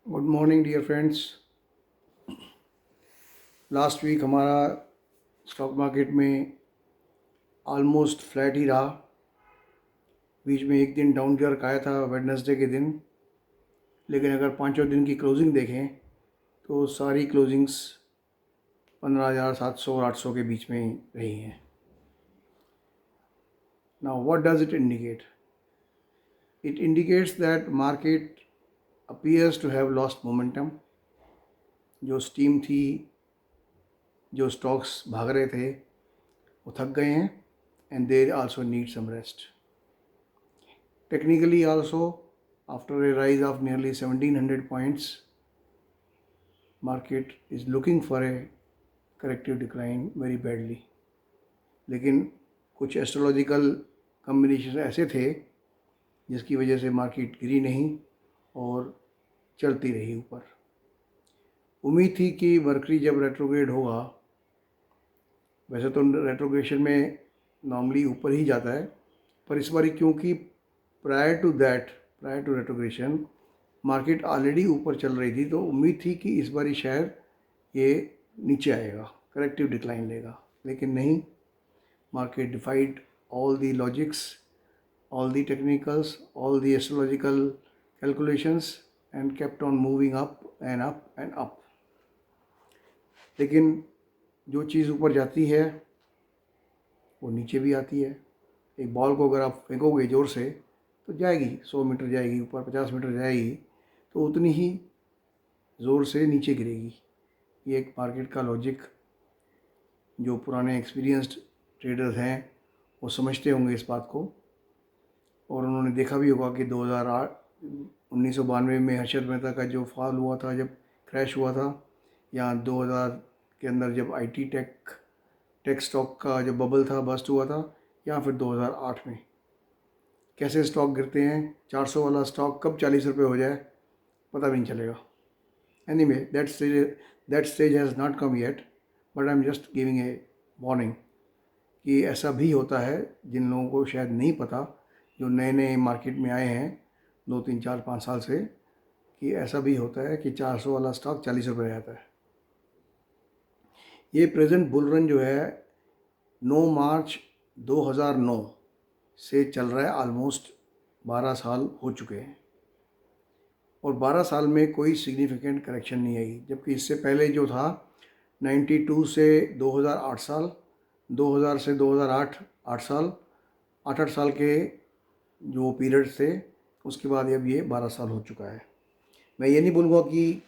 Good morning dear friends. Last week हमारा stock market में almost flat ही रहा। बीच में एक दिन डाउन जर्क आया था वेडनेसडे के दिन, लेकिन अगर पाँचों दिन की क्लोजिंग देखें तो सारी क्लोजिंग्स 15,700 और 800 के बीच में ही रही हैं। Now what does it indicate? It indicates that market appears to have lost momentum. जो स्टीम थी, जो स्टॉक्स भाग रहे थे, वो थक गए हैं and they also need some rest. Technically also, after a rise of nearly 1700 points, market is looking for a corrective decline very badly. लेकिन कुछ एस्ट्रोलॉजिकल कम्बिनेशन ऐसे थे जिसकी वजह से मार्केट गिरी नहीं और चलती रही ऊपर। उम्मीद थी कि मरकरी जब रेट्रोग्रेड होगा, वैसे तो रेट्रोग्रेशन में नॉर्मली ऊपर ही जाता है, पर इस बार क्योंकि prior to retrogression market already ऊपर चल रही थी, तो उम्मीद थी कि इस बार शायद ये नीचे आएगा, करेक्टिव डिक्लाइन लेगा। लेकिन नहीं, market डिफाइड all the logics, all the technicals, all the astrological calculations and kept on moving up and up and up. लेकिन जो चीज़ ऊपर जाती है वो नीचे भी आती है। एक बॉल को अगर आप फेंकोगे ज़ोर से तो जाएगी, 100 मीटर जाएगी ऊपर, 50 मीटर जाएगी, तो उतनी ही ज़ोर से नीचे गिरेगी। ये एक मार्केट का लॉजिक जो पुराने एक्सपीरियंस्ड ट्रेडर्स हैं वो समझते होंगे इस बात को, और उन्होंने देखा भी होगा कि 2008 1992 में हर्षद मेहता का जो फॉल हुआ था, जब क्रैश हुआ था, या 2000 के अंदर जब आईटी टेक स्टॉक का जो बबल था, बस्ट हुआ था, या फिर 2008 में कैसे स्टॉक गिरते हैं। 400 वाला स्टॉक कब 40 रुपये हो जाए पता भी नहीं चलेगा। Anyway, that stage has not come yet, but I am just giving a warning कि ऐसा भी होता है। जिन लोगों को शायद नहीं पता, जो नए नए मार्केट में आए हैं 2 3 4 5 साल से, कि ऐसा भी होता है कि 400 वाला स्टॉक 40 रुपये रहता है। ये प्रेजेंट बुल रन जो है 9 मार्च 2009 से चल रहा है, ऑलमोस्ट 12 साल हो चुके हैं, और 12 साल में कोई सिग्निफिकेंट करेक्शन नहीं आई। जबकि इससे पहले जो था 92 से 2008 साल, 2000 से 2008 8 साल, 8 साल के जो पीरियड थे, उसके बाद अब ये 12 साल हो चुका है। मैं ये नहीं बोलूँगा कि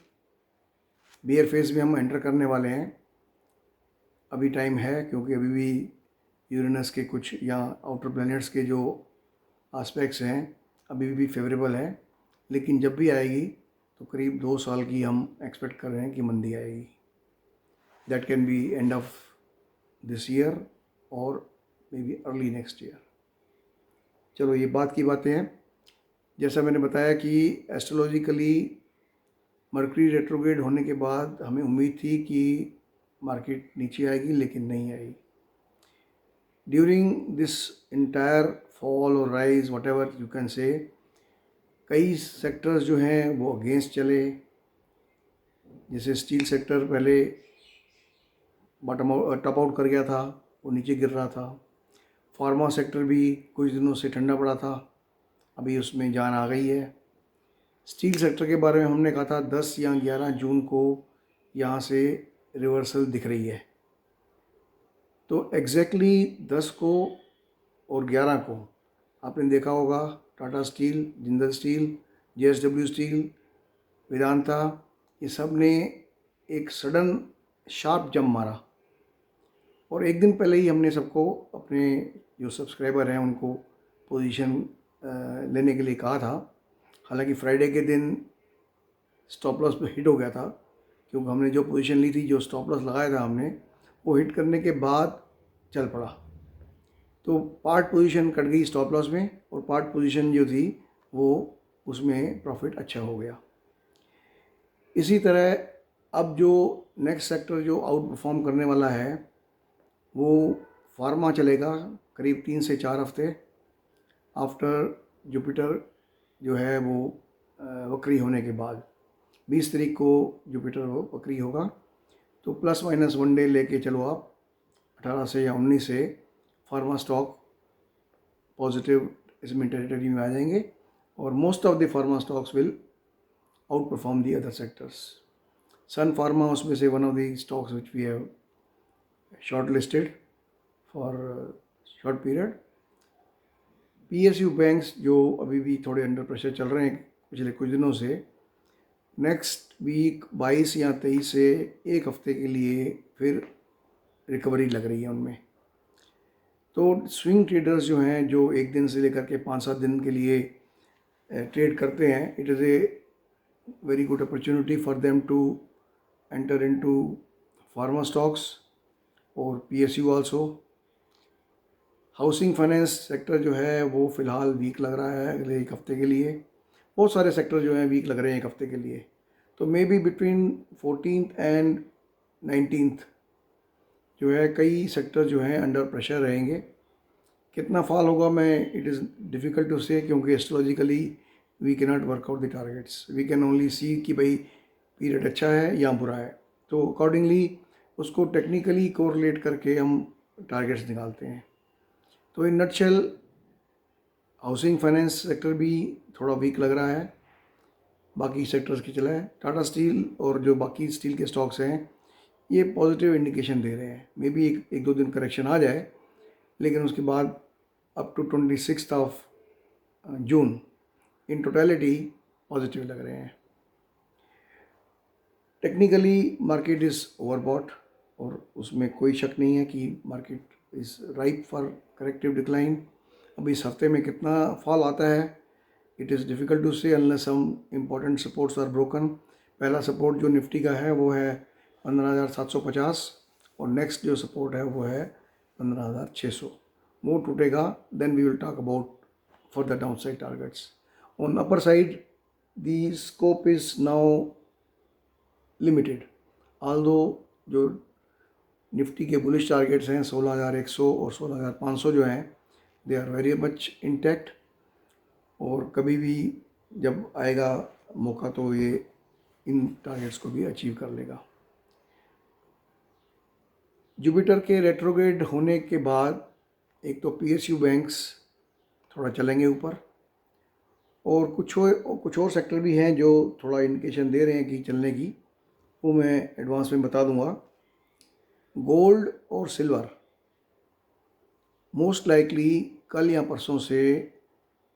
बियर फेज में हम एंटर करने वाले हैं, अभी टाइम है, क्योंकि अभी भी यूरेनस के कुछ या आउटर प्लैनेट्स के जो आस्पेक्ट्स हैं अभी भी फेवरेबल हैं। लेकिन जब भी आएगी तो करीब 2 साल की हम एक्सपेक्ट कर रहे हैं कि मंदी आएगी। That can be end of this year और may be early next year. चलो, ये बात की बातें हैं। जैसा मैंने बताया कि एस्ट्रोलॉजिकली मरकरी रेट्रोग्रेड होने के बाद हमें उम्मीद थी कि मार्केट नीचे आएगी, लेकिन नहीं आई। ड्यूरिंग दिस इंटायर फॉल और rise, what ever you can say, कई सेक्टर्स जो हैं वो अगेंस्ट चले। जैसे स्टील सेक्टर पहले बॉटम टॉप आउट कर गया था, वो नीचे गिर रहा था। फार्मा सेक्टर भी कुछ दिनों से ठंडा पड़ा था, अभी उसमें जान आ गई है। स्टील सेक्टर के बारे में हमने कहा था 10 या 11 जून को यहाँ से रिवर्सल दिख रही है, तो एग्जैक्टली 10 को और 11 को आपने देखा होगा Tata steel, Jindal steel, JSW steel, Vedanta, ये सब ने एक सडन शार्प जंप मारा। और एक दिन पहले ही हमने सबको, अपने जो सब्सक्राइबर हैं उनको पोजीशन लेने के लिए कहा था। हालांकि फ्राइडे के दिन स्टॉप लॉस पे हिट हो गया था, क्योंकि हमने जो पोजीशन ली थी, जो स्टॉप लॉस लगाया था हमने, वो हिट करने के बाद चल पड़ा। तो पार्ट पोजीशन कट गई स्टॉप लॉस में, और पार्ट पोजीशन जो थी वो उसमें प्रॉफिट अच्छा हो गया। इसी तरह अब जो नेक्स्ट सेक्टर जो आउट परफॉर्म करने वाला है वो फार्मा चलेगा करीब 3 से 4 हफ्ते आफ्टर जुपिटर जो है वो वक्री होने के बाद। 20 तारीख को जुपिटर वो बकरी होगा, तो प्लस माइनस 1 डे लेके चलो आप 18 से या 19 से फार्मा स्टॉक पॉजिटिव इसमें टेरिटरी में आ जाएंगे और most of the pharma stocks will outperform the other sectors. Sun Pharma उसमें से one of the stocks which we have shortlisted for short period. PSU banks जो अभी भी थोड़े अंडर प्रेशर चल रहे हैं पिछले कुछ दिनों से, नेक्स्ट वीक 22 या 23 से एक हफ्ते के लिए फिर रिकवरी लग रही है उनमें। तो स्विंग ट्रेडर्स जो हैं, जो एक दिन से लेकर के 5-7 दिन के लिए ट्रेड करते हैं, it is a very good opportunity for them to enter into pharma stocks और PSU also. Housing finance sector जो है वो फ़िलहाल वीक लग रहा है अगले एक हफ्ते के लिए। बहुत सारे सेक्टर जो हैं वीक लग रहे हैं एक हफ्ते के लिए। तो may be between 14th and 19th जो है कई सेक्टर जो हैं अंडर प्रेशर रहेंगे। कितना फॉल होगा मैं it is difficult to say, क्योंकि astrologically we can not work out the targets, we can only see कि भाई पीरियड अच्छा है या बुरा है, तो अकॉर्डिंगली उसको टेक्निकली कोरिलेट करके हम टारगेट्स निकालते हैं। तो in nutshell housing finance sector भी थोड़ा वीक लग रहा है, बाकी सेक्टर्स की चला है। टाटा स्टील और जो बाकी स्टील के स्टॉक्स हैं ये पॉजिटिव इंडिकेशन दे रहे हैं। मे बी एक दो दिन करेक्शन आ जाए, लेकिन उसके बाद up to 26 of June in totality positive लग रहे हैं। टेक्निकली मार्केट इज़ ओवरबॉट और उसमें कोई शक नहीं है कि market is ripe for corrective decline. अब इस हफ्ते में कितना फॉल आता है it is difficult to say unless some important supports are broken. पहला सपोर्ट जो निफ्टी का है वो है 15,750 और नेक्स्ट जो सपोर्ट है वो है 15,600। वो टूटेगा then we will talk about for the down side targets. On upper side the scope is now limited, although जो निफ्टी के बुलिश टारगेट्स हैं 16,100 और 16,500 जो हैं they are very much intact, और कभी भी जब आएगा मौका तो ये इन टारगेट्स को भी अचीव कर लेगा। जुपिटर के रेट्रोग्रेड होने के बाद एक तो PSU बैंक्स थोड़ा चलेंगे ऊपर, और कुछ और सेक्टर भी हैं जो थोड़ा इंडिकेशन दे रहे हैं कि चलने की, वो मैं एडवांस में बता दूंगा। गोल्ड और सिल्वर मोस्ट लाइकली कल या परसों से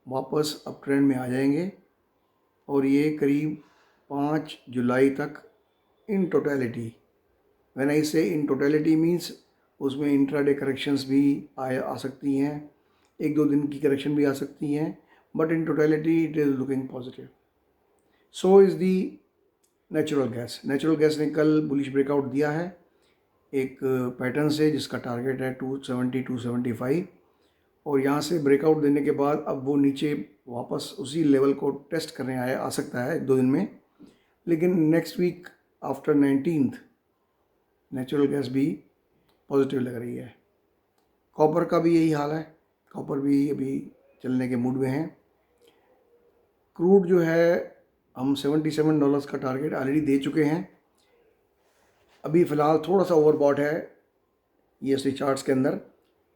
वापस अप ट्रेंड में आ जाएंगे और ये करीब 5 जुलाई तक इन टोटलिटी, व्हेन आई से इन टोटलिटी मीन्स उसमें इंट्राडे करेक्शंस भी आ सकती हैं, एक दो दिन की करेक्शन भी आ सकती हैं, but in totality it is looking positive. So is the natural gas. Natural gas ने कल बुलिश ब्रेकआउट दिया है एक पैटर्न से जिसका टारगेट है 270 275, और यहाँ से ब्रेकआउट देने के बाद अब वो नीचे वापस उसी लेवल को टेस्ट करने आ सकता है एक दो दिन में, लेकिन next week after 19th natural gas भी पॉजिटिव लग रही है। कॉपर का भी यही हाल है, कॉपर भी अभी चलने के मूड में है। क्रूड जो है हम $77 का टारगेट ऑलरेडी दे चुके हैं, अभी फ़िलहाल थोड़ा सा ओवरबॉट है ESD चार्ट्स के अंदर,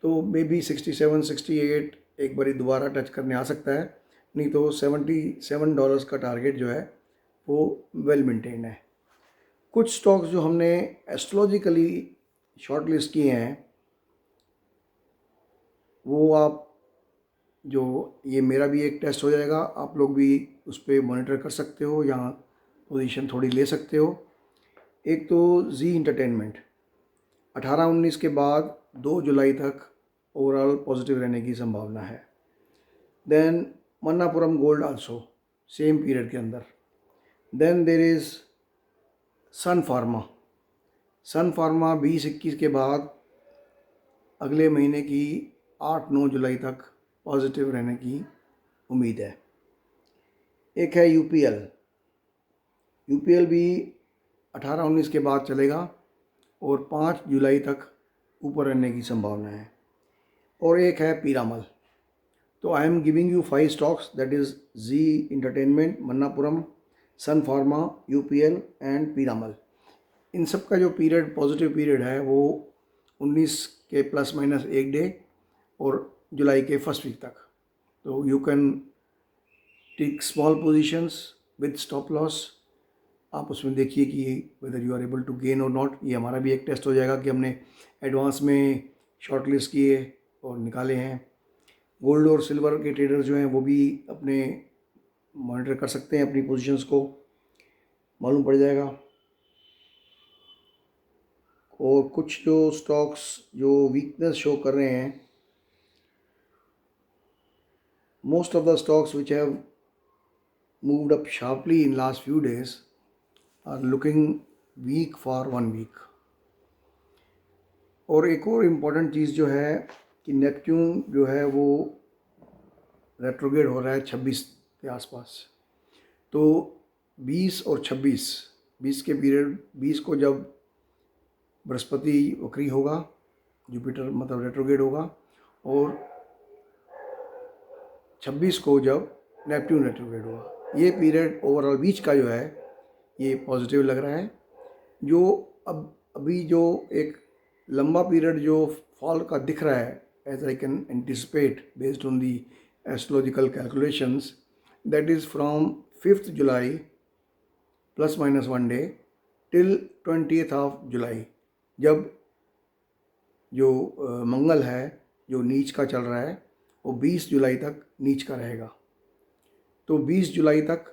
तो मे बी 67 68 एक बारी दोबारा टच करने आ सकता है, नहीं तो $77 का टारगेट जो है वो वेल मेंटेन है। कुछ स्टॉक्स जो हमने एस्ट्रोलॉजिकली शॉर्ट लिस्ट किए हैं वो आप, जो ये मेरा भी एक टेस्ट हो जाएगा, आप लोग भी उस पर मॉनिटर कर सकते हो या पोजीशन थोड़ी ले सकते हो। एक तो जी इंटरटेनमेंट 18-19 के बाद 2 जुलाई तक ओवरऑल पॉजिटिव रहने की संभावना है। Then Manappuram gold also same period के अंदर। Then there is Sun Pharma 20-21 के बाद अगले महीने की 8-9 जुलाई तक पॉजिटिव रहने की उम्मीद है। एक है यूपीएल भी 18-19 के बाद चलेगा और 5 जुलाई तक ऊपर रहने की संभावना है। और एक है पीरामल। तो I am giving you 5 stocks, that is Zee entertainment, Manappuram, Sun Pharma, UPL and Piramal. इन सब का जो पीरियड पॉजिटिव पीरियड है वो 19 के प्लस माइनस 1 डे और जुलाई के फर्स्ट वीक तक। तो you can take small positions with stop loss. आप उसमें देखिए कि whether you are able to gain और नॉट। ये हमारा भी एक टेस्ट हो जाएगा कि हमने एडवांस में शॉर्ट लिस्ट किए और निकाले हैं। गोल्ड और सिल्वर के ट्रेडर जो हैं वो भी अपने मॉनिटर कर सकते हैं, अपनी पोजीशंस को मालूम पड़ जाएगा। और कुछ जो स्टॉक्स जो वीकनेस शो कर रहे हैं, most of the stocks which have moved up sharply in last few days are looking weak for 1 week. और एक और इम्पॉर्टेंट चीज़ जो है कि नेपच्यून जो है वो रेट्रोग्रेड हो रहा है 26 के आसपास। तो 20 और 20 के पीरियड, 20 को जब बृहस्पति वक्री होगा, जुपिटर मतलब रेट्रोग्रेड होगा, और 26 को जब नेपट्यून रेट्रोग्रेड होगा, ये पीरियड ओवरऑल बीच का जो है ये पॉजिटिव लग रहा है। जो अभी जो एक लंबा पीरियड जो फॉल का दिख रहा है, as I can anticipate based on the astrological calculations, that is from 5th July plus minus 1 day till 20th of July, जब जो मंगल है जो नीच का चल रहा है वो 20 जुलाई तक नीच का रहेगा। तो 20 जुलाई तक,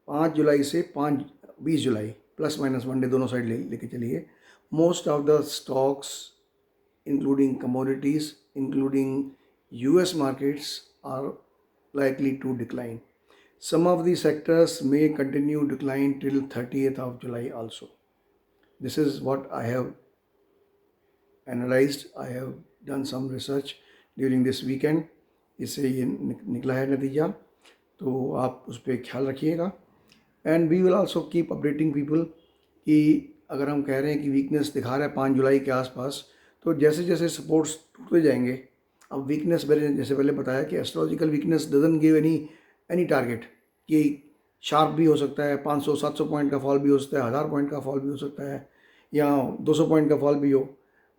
5 जुलाई से 20 जुलाई प्लस माइनस 1 डे दोनों साइड लेके चलिए, most of the stocks including commodities, including US markets are likely to decline. Some of the sectors may continue decline till 30th of July also. This is what I have analyzed. I have done some research during this weekend. इससे ये निकला है नतीजा, तो आप उस पर ख्याल रखिएगा। And we will also keep updating people कि अगर हम कह रहे हैं कि वीकनेस दिखा रहा है 5 जुलाई के आसपास, तो जैसे जैसे सपोर्ट्स टूटते जाएंगे, अब वीकनेस मैंने जैसे पहले बताया कि astrological weakness doesn't give any target, कि शार्प भी हो सकता है, 500-700 पॉइंट का फॉल भी हो सकता है, 1000 पॉइंट का फॉल भी हो सकता है, या 200 पॉइंट का फॉल भी हो,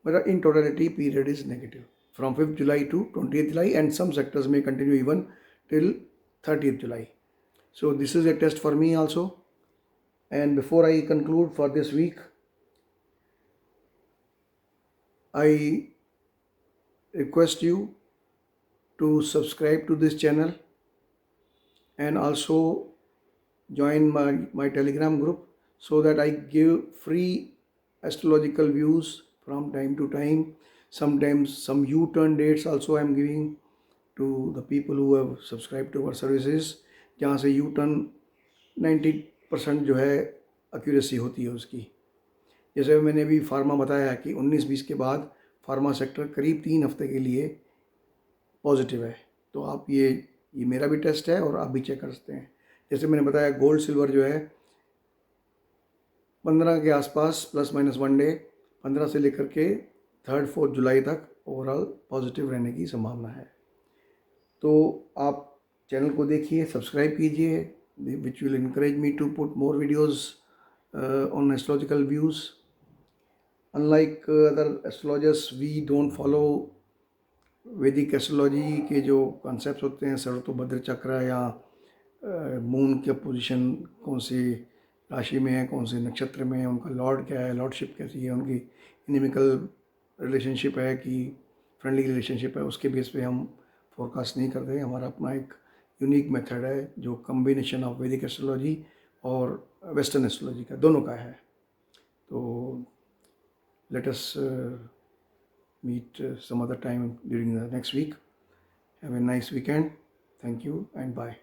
but in totality period is negative from 5th July to 20th July, and some sectors may continue even till 30th July. So this is a test for me also. And before I conclude for this week, I request you to subscribe to this channel and also join my Telegram group, so that I give free astrological views from time to time. Sometimes some U-turn dates also I am giving to the people who have subscribed to our services, जहाँ से U-turn 90% जो है accuracy होती है उसकी। जैसे मैंने भी फार्मा बताया कि 19-20 के बाद फार्मा सेक्टर करीब 3 हफ्ते के लिए पॉजिटिव है। तो आप ये मेरा भी टेस्ट है और आप भी चेक कर सकते हैं। जैसे मैंने बताया गोल्ड सिल्वर जो है 15 के आसपास प्लस माइनस 1 डे, 15 से लेकर के 3rd-4th जुलाई तक ओवरऑल पॉजिटिव रहने की संभावना है। तो आप चैनल को देखिए, सब्सक्राइब कीजिए, which will encourage me to put more videos on astrological views. Unlike other astrologers, we don't follow वैदिक एस्ट्रोलॉजी के जो कॉन्सेप्ट्स होते हैं, सरतोभद्र चक्र या मून के पोजीशन कौन सी राशि में है, कौन से नक्षत्र में है, उनका लॉर्ड क्या है, लॉर्डशिप कैसी है, उनकी इनिमिकल रिलेशनशिप है कि फ्रेंडली रिलेशनशिप है, उसके बेस पे हम फोरकास्ट नहीं करते। हमारा अपना एक यूनिक मेथड है जो कम्बिनेशन ऑफ वैदिक एस्ट्रोलॉजी और वेस्टर्न एस्ट्रोलॉजी का दोनों का है। तो let us meet some other time during the next week. Have a nice weekend. Thank you and bye.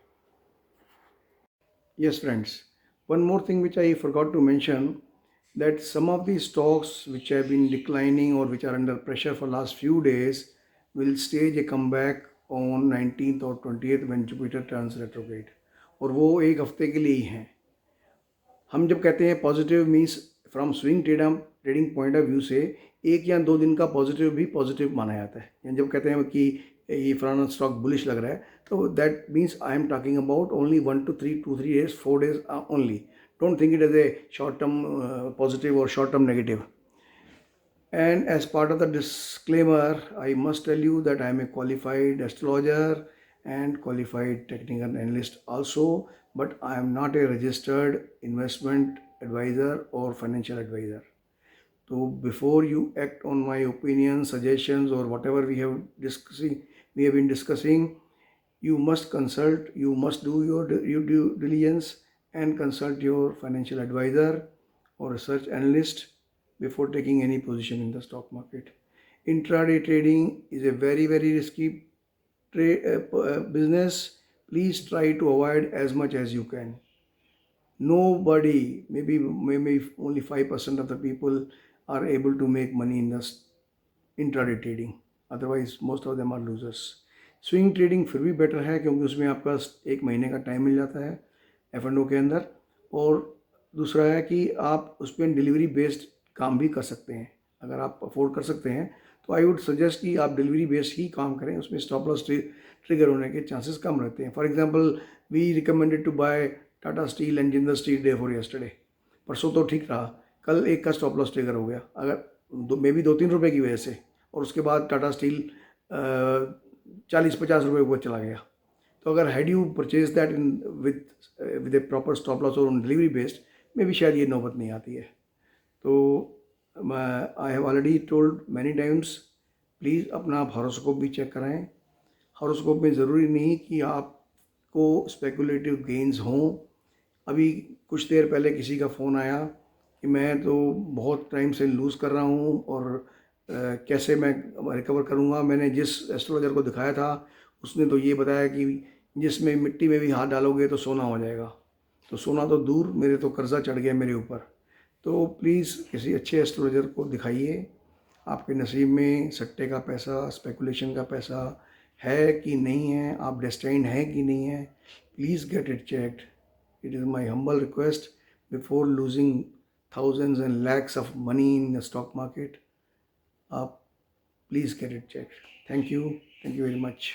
Yes friends, one more thing which I forgot to mention, that some of the stocks which have been declining or which are under pressure for last few days will stage a comeback on 19th or 20th when Jupiter turns retrograde, और वो एक हफ्ते के लिए ही हैं। हम जब कहते हैं positive means from swing trading point of view से 1 या 2 दिन का पॉजिटिव भी पॉजिटिव माना जाता है। यानी जब कहते हैं कि ये फलाना स्टॉक बुलिश लग रहा है, तो that means I am talking about only 1 to 3 days 4 days only. Don't think it as a short term positive और short term negative. And as part of the disclaimer, I must tell you that I am a qualified astrologer and qualified technical analyst also, but I am not a registered investment advisor or financial advisor. So before you act on my opinions, suggestions, or whatever we have been discussing, you must do your due diligence and consult your financial advisor or research analyst before taking any position in the stock market. Intraday trading is a very, very risky business. Please try to avoid as much as you can. Nobody, maybe only 5% of the people are able to make money in the intraday trading. Otherwise, most of them are losers. Swing trading फिर भी better है क्योंकि उसमें आपका 1 महीने का time मिल जाता है F&O के अंदर. और दूसरा है कि आप उस पर डिलीवरी बेस्ड काम भी कर सकते हैं. अगर आप अफोर्ड कर सकते हैं तो आई वुड सजेस्ट कि आप डिलीवरी बेस्ड ही काम करें. उसमें स्टॉप लॉस ट्रिगर होने के चांसेस कम रहते हैं. For example, we recommended to buy Tata steel and Jindal steel day for yesterday. परसों तो ठीक रहा, कल एक का स्टॉप लॉस ट्रिगर हो गया, अगर मे बी 2-3 रुपये की वजह से, और उसके बाद टाटा स्टील 40-50 रुपये ऊपर चला गया. तो अगर had you purchase that in with A proper stop loss और डिलीवरी बेस्ड, मे बी शायद ये नौबत नहीं आती है. तो I have already told many times, please अपना हॉरोस्कोप भी चेक कराएं. हॉरोस्कोप में ज़रूरी नहीं कि आपको स्पेकुलेटिव गेंस हों. अभी कुछ देर पहले किसी का फ़ोन आया कि मैं तो बहुत टाइम से लूज़ कर रहा हूँ और कैसे मैं रिकवर करूँगा. मैंने जिस एस्ट्रोलॉजर को दिखाया था उसने तो ये बताया कि जिसमें मिट्टी में भी हाथ डालोगे तो सोना हो जाएगा. तो सोना तो दूर, मेरे तो कर्जा चढ़ गया मेरे ऊपर. तो प्लीज़ किसी अच्छे एस्ट्रोलॉजर को दिखाइए. आपके नसीब में सट्टे का पैसा, स्पेकुलेशन का पैसा है कि नहीं है, आप डेस्टाइंड है कि नहीं है. Please get it checked. It is my humble request before losing thousands and lakhs of money in the stock market. Please get it checked. Thank you very much.